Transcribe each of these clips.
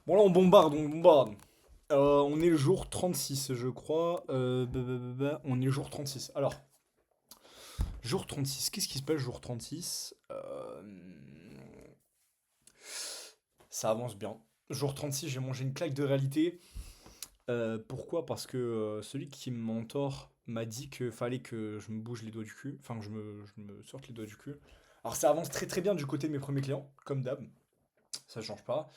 Bon là on bombarde. On est le jour 36 je crois. On est le jour 36. Alors, jour 36, qu'est-ce qui se passe jour 36? Ça avance bien. Jour 36, j'ai mangé une claque de réalité. Pourquoi? Parce que celui qui me mentor m'a dit que fallait que je me bouge les doigts du cul. Enfin, que je me sorte les doigts du cul. Alors ça avance très très bien du côté de mes premiers clients, comme d'hab. Ça change pas.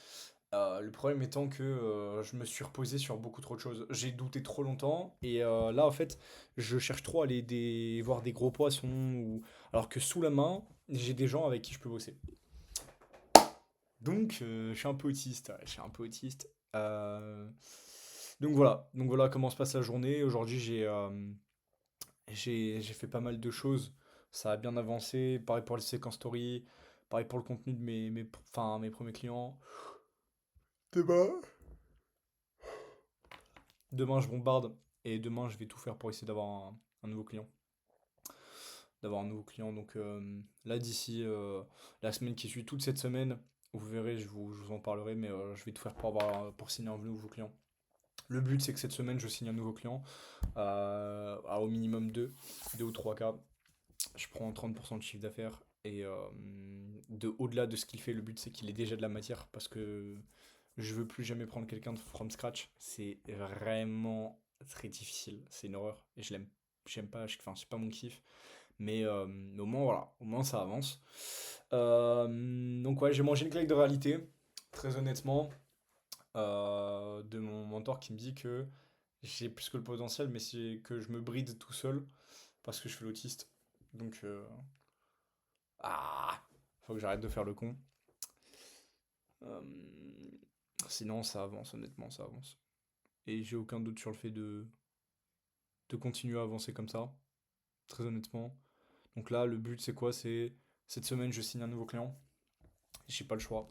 Le problème étant que je me suis reposé sur beaucoup trop de choses. J'ai douté trop longtemps et là en fait je cherche trop à aller voir des gros poissons ou alors que sous la main j'ai des gens avec qui je peux bosser. Donc je suis un peu autiste, ouais, je suis un peu autiste. Donc voilà comment se passe la journée. Aujourd'hui j'ai fait pas mal de choses. Ça a bien avancé. Pareil pour les séquences story, pareil pour le contenu de enfin, mes premiers clients. Demain. Demain, je bombarde et demain, je vais tout faire pour essayer d'avoir un nouveau client. D'avoir un nouveau client. Donc là, d'ici la semaine qui suit, toute cette semaine, vous verrez, je vous en parlerai, mais je vais tout faire pour signer un nouveau client. Le but, c'est que cette semaine, je signe un nouveau client à au minimum 2 ou 3 cas. Je prends 30% de chiffre d'affaires et au-delà de ce qu'il fait, le but, c'est qu'il ait déjà de la matière parce que je veux plus jamais prendre quelqu'un de from scratch. C'est vraiment très difficile. C'est une horreur. Et je l'aime. J'aime pas. Enfin, c'est pas mon kiff. Mais au moins, voilà. Au moins, ça avance. Donc, ouais, j'ai mangé une claque de réalité. Très honnêtement. De mon mentor qui me dit que j'ai plus que le potentiel, mais c'est que je me bride tout seul parce que je suis l'autiste. Donc, faut que j'arrête de faire le con. Euh, Sinon, ça avance, honnêtement, ça avance. Et j'ai aucun doute sur le fait de continuer à avancer comme ça, très honnêtement. Donc là, le but, c'est quoi? C'est cette semaine, je signe un nouveau client. J'ai pas le choix.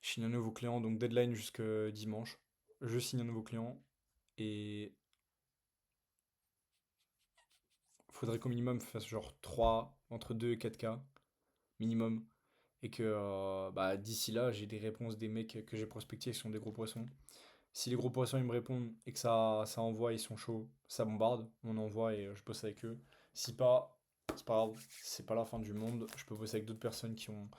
Je signe un nouveau client, donc deadline jusque dimanche. Je signe un nouveau client et faudrait qu'au minimum fasse genre 3 entre 2 et 4 cas minimum. Et que bah, d'ici là, j'ai des réponses des mecs que j'ai prospectés qui sont des gros poissons. Si les gros poissons ils me répondent et que ça envoie, ils sont chauds, ça bombarde, on envoie et je bosse avec eux. Si pas, c'est pas grave, c'est pas la fin du monde. Je peux bosser avec d'autres personnes qui ont,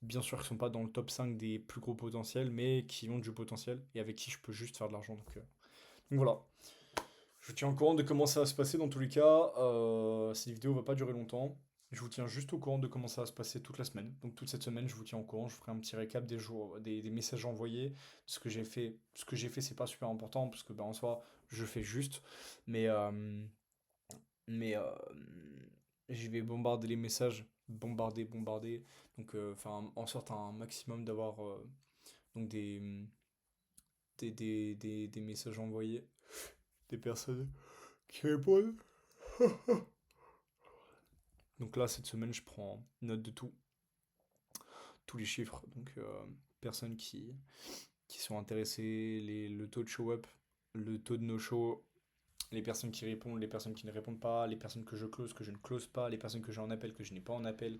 bien sûr, qui sont pas dans le top 5 des plus gros potentiels, mais qui ont du potentiel et avec qui je peux juste faire de l'argent. Donc voilà. Je vous tiens au courant de comment ça va se passer dans tous les cas. Cette vidéo va pas durer longtemps. Je vous tiens juste au courant de comment ça va se passer toute la semaine. Donc toute cette semaine, je vous tiens au courant. Je ferai un petit récap des jours, des messages envoyés, de ce que j'ai fait. Ce que j'ai fait, c'est pas super important parce que ben, en soi, je fais juste. Mais, euh, mais je vais bombarder les messages, bombarder. Donc faire en sorte un maximum d'avoir donc des messages envoyés, des personnes qui répondent. Donc là, cette semaine, je prends note de tout, tous les chiffres. Donc, personnes qui sont intéressées, le taux de show-up, le taux de no-show, les personnes qui répondent, les personnes qui ne répondent pas, les personnes que je close, que je ne close pas, les personnes que j'ai en appel, que je n'ai pas en appel.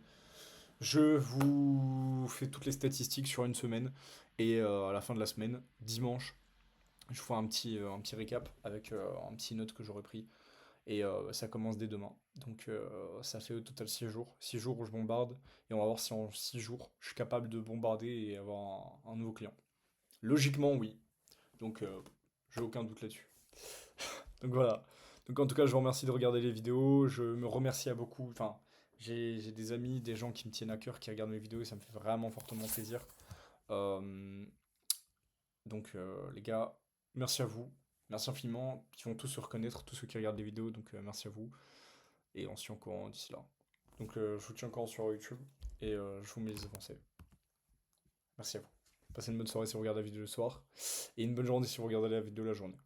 Je vous fais toutes les statistiques sur une semaine. Et à la fin de la semaine, dimanche, je vous fais un petit récap avec un petit note que j'aurais pris. Et ça commence dès demain. Donc ça fait au total 6 jours. 6 jours où je bombarde. Et on va voir si en 6 jours, je suis capable de bombarder et avoir un nouveau client. Logiquement, oui. Donc j'ai aucun doute là-dessus. Donc voilà. Donc en tout cas, je vous remercie de regarder les vidéos. Je me remercie à beaucoup. Enfin, j'ai des amis, des gens qui me tiennent à cœur, qui regardent mes vidéos et ça me fait vraiment fortement plaisir. Euh, donc les gars, merci à vous. Merci infiniment. Ils vont tous se reconnaître, tous ceux qui regardent les vidéos. Donc merci à vous. Et on se tient au courant d'ici là. Donc je vous tiens au courant sur YouTube et je vous mets les avancées. Merci à vous. Passez une bonne soirée si vous regardez la vidéo le soir et une bonne journée si vous regardez la vidéo la journée.